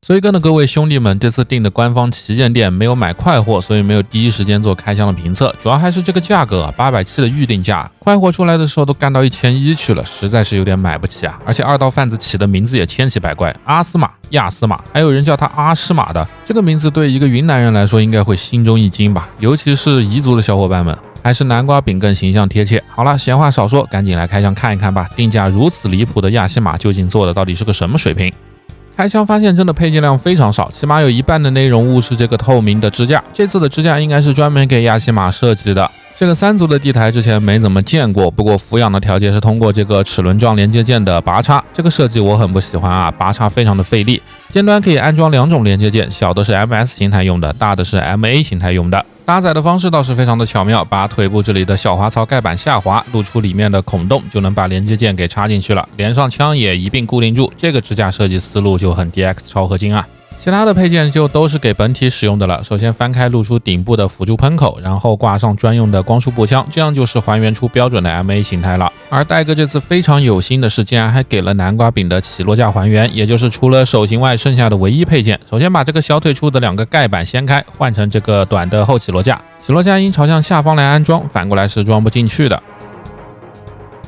所以跟的各位兄弟们，这次订的官方旗舰店没有买快货，所以没有第一时间做开箱的评测，主要还是这个价格870的预定价，快货出来的时候都干到1100去了，实在是有点买不起啊！而且二道贩子起的名字也千奇百怪，阿斯玛、亚斯玛，还有人叫他阿诗玛的，这个名字对一个云南人来说应该会心中一惊吧，尤其是彝族的小伙伴们。还是南瓜饼更形象贴切。好了，闲话少说，赶紧来开箱看一看吧。定价如此离谱的亚西玛究竟做的到底是个什么水平？开箱发现真的配件量非常少，起码有一半的内容物是这个透明的支架。这次的支架应该是专门给亚西玛设计的。这个3足的地台之前没怎么见过，不过俯仰的调节是通过这个齿轮状连接件的拔插，这个设计我很不喜欢啊，拔插非常的费力。尖端可以安装2种连接件，小的是 MS 形态用的，大的是 MA 形态用的。搭载的方式倒是非常的巧妙，把腿部这里的小滑槽盖板下滑，露出里面的孔洞，就能把连接件给插进去了，连上枪也一并固定住。这个支架设计思路就很 DX 超合金啊。其他的配件就都是给本体使用的了。首先翻开露出顶部的辅助喷口，然后挂上专用的光束步枪，这样就是还原出标准的 MA 形态了。而戴哥这次非常有心的是，竟然还给了南瓜饼的起落架还原，也就是除了手型外剩下的唯一配件。首先把这个小腿处的2个盖板掀开，换成这个短的后起落架，起落架应朝向下方来安装，反过来是装不进去的。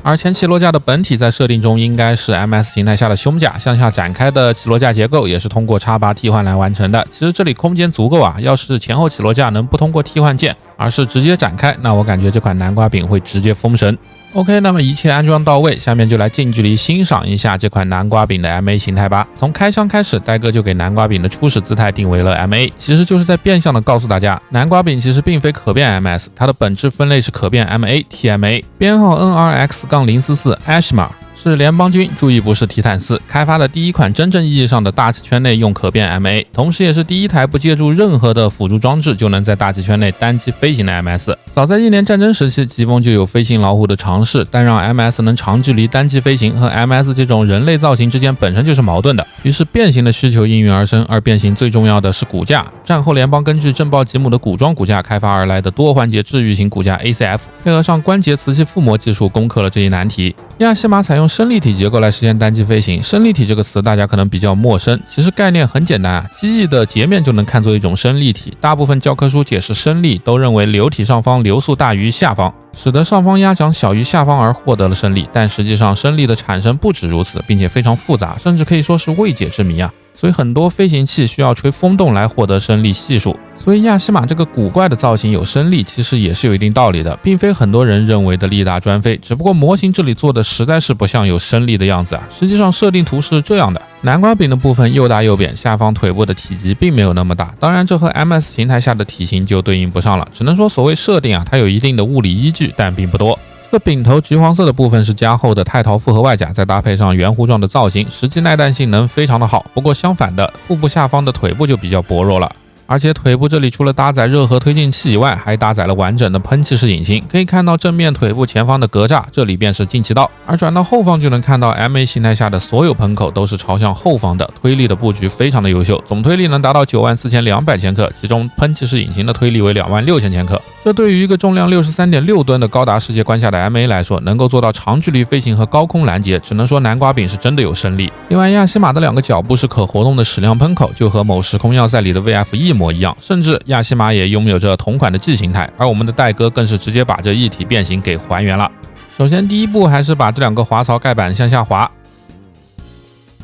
而前起落架的本体在设定中应该是 MS 形态下的胸架，向下展开的起落架结构也是通过插拔替换来完成的。其实这里空间足够啊，要是前后起落架能不通过替换件，而是直接展开，那我感觉这款南瓜饼会直接封神。OK， 那么一切安装到位，下面就来近距离欣赏一下这款南瓜饼的 MA 形态吧。从开箱开始，戴哥就给南瓜饼的初始姿态定为了 MA， 其实就是在变相的告诉大家，南瓜饼其实并非可变 MS， 它的本质分类是可变 MA、TMA， 编号 NRX-044 Ashmar。是联邦军，注意不是提坦4开发的第一款真正意义上的大气圈内用可变 MA， 同时也是第一台不借助任何的辅助装置就能在大气圈内单机飞行的 MS。早在1年战争时期，疾风就有飞行老虎的尝试，但让 MS 能长距离单机飞行和 MS 这种人类造型之间本身就是矛盾的，于是变形的需求应运而生。而变形最重要的是骨架，战后联邦根据震爆吉姆的古装骨架开发而来的多环节治愈型骨架 ACF， 配合上关节磁吸附膜技术，攻克了这一难题。亚西玛采用升力体结构来实现单机飞行。升力体这个词大家可能比较陌生，其实概念很简单啊，机翼的截面就能看作一种升力体。大部分教科书解释升力都认为流体上方流速大于下方，使得上方压强小于下方而获得了升力，但实际上升力的产生不止如此，并且非常复杂，甚至可以说是未解之谜啊。所以很多飞行器需要吹风洞来获得升力系数，所以亚西玛这个古怪的造型有升力其实也是有一定道理的，并非很多人认为的力大专飞，只不过模型这里做的实在是不像有升力的样子啊。实际上设定图是这样的，南瓜饼的部分又大又扁，下方腿部的体积并没有那么大，当然这和 MS 形态下的体型就对应不上了，只能说所谓设定啊，它有一定的物理依据，但并不多。这个饼头橘黄色的部分是加厚的钛陶复合外甲，再搭配上圆弧状的造型，实际耐弹性能非常的好。不过相反的，腹部下方的腿部就比较薄弱了。而且腿部这里除了搭载热核推进器以外，还搭载了完整的喷气式引擎。可以看到正面腿部前方的格栅，这里便是进气道，而转到后方就能看到 MA 形态下的所有喷口都是朝向后方的，推力的布局非常的优秀，总推力能达到94200千克，其中喷气式引擎的推力为26000千克。这对于一个重量63.6吨的高达世界观下的 MA 来说，能够做到长距离飞行和高空拦截，只能说南瓜饼是真的有升力。另外，亚西玛的2个脚部是可活动的矢量喷口，就和某时空要塞里的 VF 一模一样，甚至亚西玛也拥有着同款的 G 形态，而我们的戴哥更是直接把这一体变形给还原了。首先第一步还是把这2个滑槽盖板向下滑，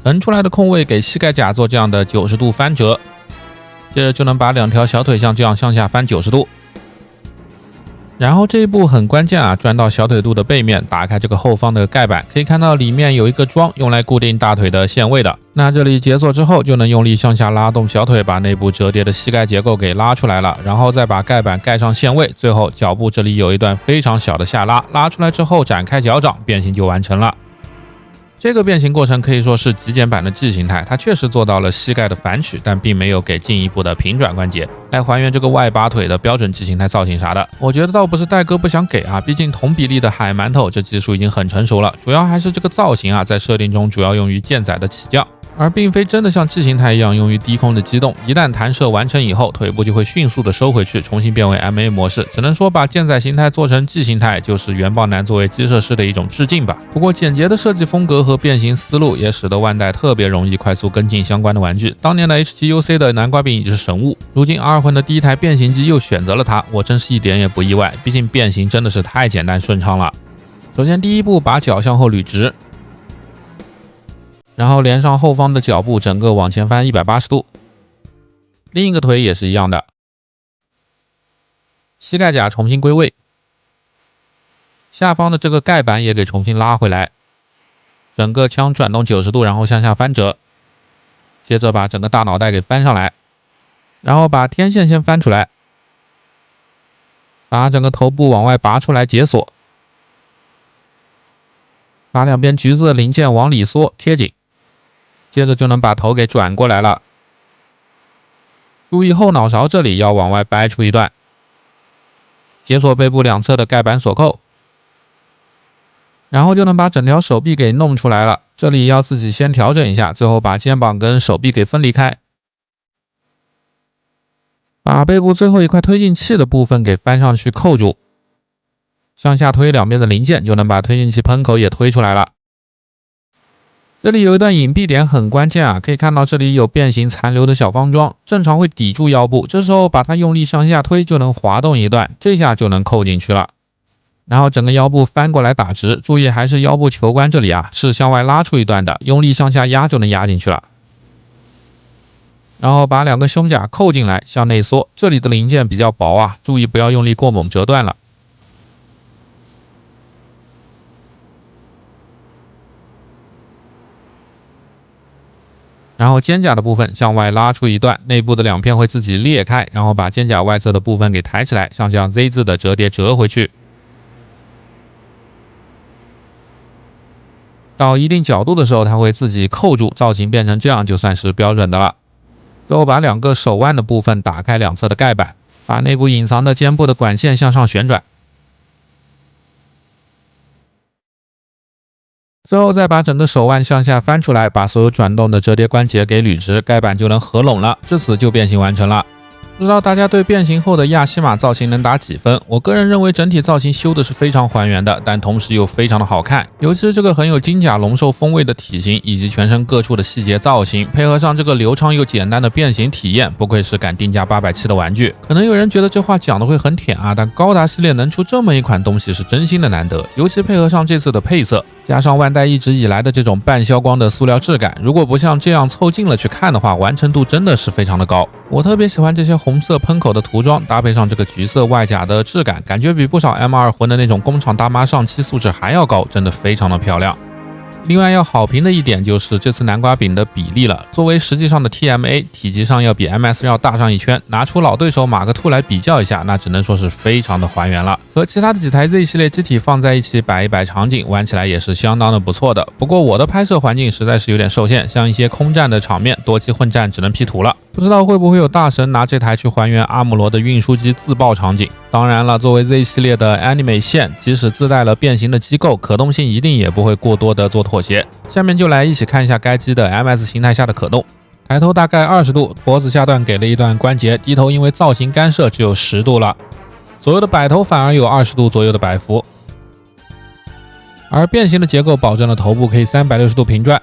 腾出来的空位给膝盖甲做这样的90度翻折，接着就能把2条小腿像这样向下翻90度。然后这一步很关键啊，转到小腿肚的背面，打开这个后方的盖板，可以看到里面有一个桩用来固定大腿的限位的。那这里解锁之后，就能用力向下拉动小腿，把内部折叠的膝盖结构给拉出来了，然后再把盖板盖上限位，最后脚部这里有一段非常小的下拉，拉出来之后展开脚掌，变形就完成了。这个变形过程可以说是极简版的 G 形态，它确实做到了膝盖的反曲，但并没有给进一步的平转关节，来还原这个外八腿的标准 G 形态造型啥的。我觉得倒不是戴哥不想给啊，毕竟同比例的海馒头这技术已经很成熟了，主要还是这个造型啊，在设定中主要用于舰载的起降。而并非真的像 G 形态一样用于低空的机动，一旦弹射完成以后，腿部就会迅速的收回去，重新变为 MA 模式。只能说把舰载形态做成 G 形态，就是原爆男作为机设师的一种致敬吧。不过简洁的设计风格和变形思路，也使得万代特别容易快速跟进相关的玩具。当年的 HGUC 的南瓜柄已是神物，如今 R 魂的第一台变形机又选择了它，我真是一点也不意外，毕竟变形真的是太简单顺畅了。首先第一步，把脚向后捋直，然后连上后方的脚部，整个往前翻180度。另一个腿也是一样的，膝盖甲重新归位，下方的这个盖板也给重新拉回来，整个枪转动90度，然后向下翻折。接着把整个大脑袋给翻上来，然后把天线先翻出来，把整个头部往外拔出来解锁，把两边橘子的零件往里缩贴紧，接着就能把头给转过来了。注意后脑勺这里要往外掰出一段，解锁背部两侧的盖板锁扣，然后就能把整条手臂给弄出来了。这里要自己先调整一下，最后把肩膀跟手臂给分离开，把背部最后一块推进器的部分给翻上去扣住，向下推两边的零件，就能把推进器喷口也推出来了。这里有一段隐蔽点很关键啊，可以看到这里有变形残留的小方桩，正常会抵住腰部，这时候把它用力向下推就能滑动一段，这下就能扣进去了。然后整个腰部翻过来打直，注意还是腰部球关这里啊，是向外拉出一段的，用力向下压就能压进去了。然后把两个胸甲扣进来，向内缩，这里的零件比较薄啊，注意不要用力过猛折断了。然后肩甲的部分向外拉出一段，内部的两片会自己裂开，然后把肩甲外侧的部分给抬起来，像这样 Z 字的折叠折回去。到一定角度的时候，它会自己扣住，造型变成这样就算是标准的了。最后把两个手腕的部分打开两侧的盖板，把内部隐藏的肩部的管线向上旋转，最后再把整个手腕向下翻出来，把所有转动的折叠关节给捋直，盖板就能合拢了，至此就变形完成了。不知道大家对变形后的亚西玛造型能打几分？我个人认为整体造型修的是非常还原的，但同时又非常的好看，尤其是这个很有金甲龙兽风味的体型，以及全身各处的细节造型，配合上这个流畅又简单的变形体验，不愧是敢定价870的玩具。可能有人觉得这话讲的会很舔啊，但高达系列能出这么一款东西是真心的难得，尤其配合上这次的配色，加上万代一直以来的这种半消光的塑料质感，如果不像这样凑近了去看的话，完成度真的是非常的高。我特别喜欢这些红色喷口的涂装，搭配上这个橘色外甲的质感，感觉比不少 M2 魂的那种工厂大妈上漆素质还要高，真的非常的漂亮。另外要好评的一点就是这次南瓜柄的比例了，作为实际上的 TMA， 体积上要比 MS 要大上一圈，拿出老对手马克兔来比较一下，那只能说是非常的还原了。和其他的几台 Z 系列机体放在一起摆一摆场景，玩起来也是相当的不错的。不过我的拍摄环境实在是有点受限，像一些空战的场面，多机混战只能 P 图了。不知道会不会有大神拿这台去还原阿姆罗的运输机自爆场景。当然了，作为 Z 系列的 Anime 线，即使自带了变形的机构，可动性一定也不会过多的做妥协。下面就来一起看一下该机的 MS 形态下的可动。抬头大概20度，脖子下段给了一段关节，低头因为造型干涉只有10度了，左右的摆头反而有20度左右的摆幅。而变形的结构保证了头部可以360度平转。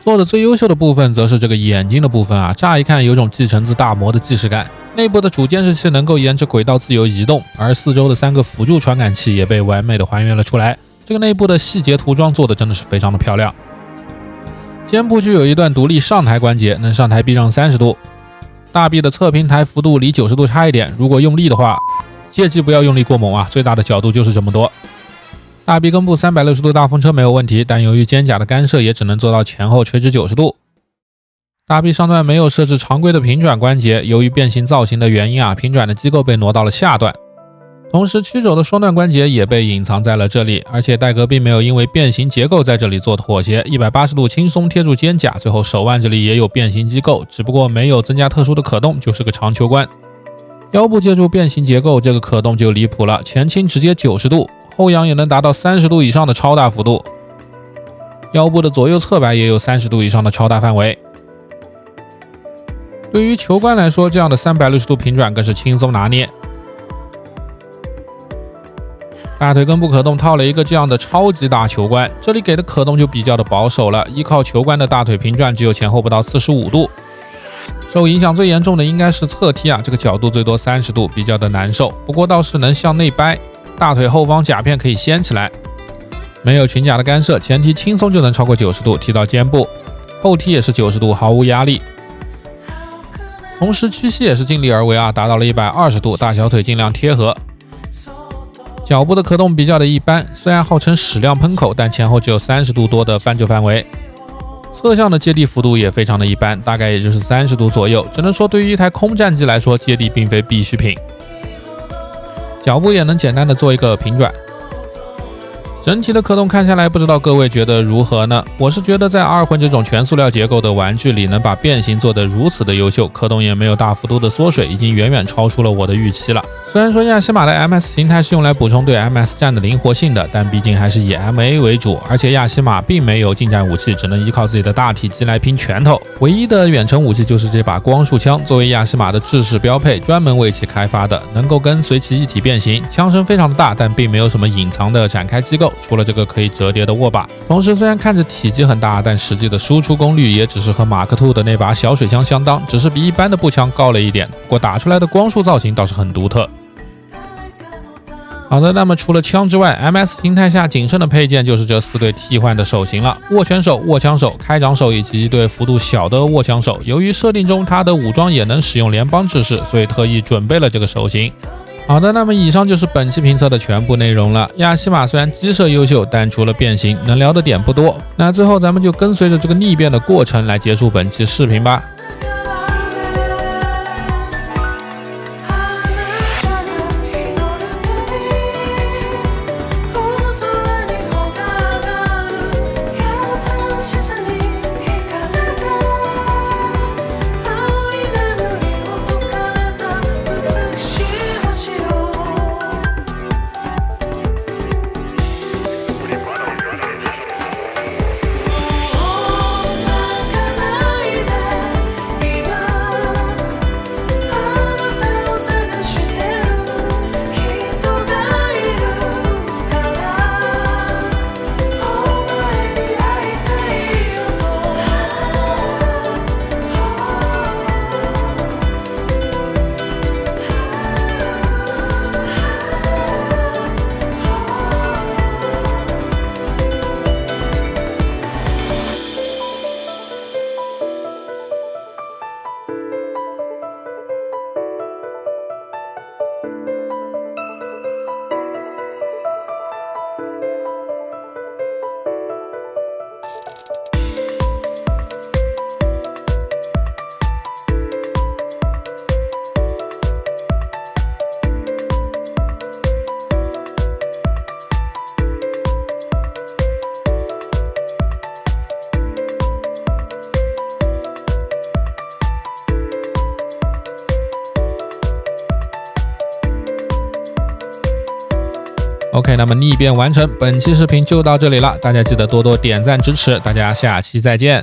做的最优秀的部分则是这个眼睛的部分啊，乍一看有种继承自大魔的既视感。内部的主监视器能够沿着轨道自由移动，而四周的3个辅助传感器也被完美的还原了出来。这个内部的细节涂装做的真的是非常的漂亮。肩部具有一段独立上抬关节，能上抬避让30度。大臂的侧平台幅度离90度差一点，如果用力的话，切记不要用力过猛啊，最大的角度就是这么多。大臂根部360度大风车没有问题，但由于肩甲的干涉，也只能做到前后垂直90度。大臂上段没有设置常规的平转关节，由于变形造型的原因啊，平转的机构被挪到了下段。同时曲轴的双段关节也被隐藏在了这里，而且戴格并没有因为变形结构在这里做妥协，180度轻松贴住肩甲，最后手腕这里也有变形机构，只不过没有增加特殊的可动，就是个长球关。腰部借助变形结构，这个可动就离谱了，前倾直接90度，后仰也能达到30度以上的超大幅度。腰部的左右侧摆也有30度以上的超大范围。对于球关来说，这样的360度平转更是轻松拿捏。大腿根部可动套了一个这样的超级大球关，这里给的可动就比较的保守了，依靠球关的大腿平转只有前后不到45度。受影响最严重的应该是侧踢这个角度最多30度，比较的难受。不过倒是能向内掰，大腿后方甲片可以掀起来，没有裙甲的干涉，前踢轻松就能超过90度踢到肩部，后踢也是90度，毫无压力。同时屈膝也是尽力而为达到了120度，大小腿尽量贴合。脚部的可动比较的一般，虽然号称矢量喷口，但前后只有30度多的翻折范围。侧向的接地幅度也非常的一般，大概也就是30度左右，只能说对于一台空战机来说，接地并非必需品。脚部也能简单的做一个平转。整体的可动看下来，不知道各位觉得如何呢？我是觉得在二魂这种全塑料结构的玩具里，能把变形做得如此的优秀，可动也没有大幅度的缩水，已经远远超出了我的预期了。虽然说亚西玛的 MS 形态是用来补充对 MS 战的灵活性的，但毕竟还是以 MA 为主，而且亚西玛并没有近战武器，只能依靠自己的大体积来拼拳头。唯一的远程武器就是这把光束枪，作为亚西玛的制式标配，专门为其开发的，能够跟随其一体变形。枪身非常的大，但并没有什么隐藏的展开机构，除了这个可以折叠的握把。同时虽然看着体积很大，但实际的输出功率也只是和马克兔的那把小水枪相当，只是比一般的步枪高了一点。不过打出来的光束造型倒是很独特。好的，那么除了枪之外 ，MS 形态下仅剩的配件就是这4对替换的手型了：握拳手、握枪手、开掌手以及一对幅度小的握枪手。由于设定中它的武装也能使用联邦制式，所以特意准备了这个手型。好的，那么以上就是本期评测的全部内容了。亚西玛虽然机设优秀，但除了变形，能聊的点不多。那最后咱们就跟随着这个逆变的过程来结束本期视频吧。OK， 那么逆变完成，本期视频就到这里了，大家记得多多点赞支持，大家下期再见。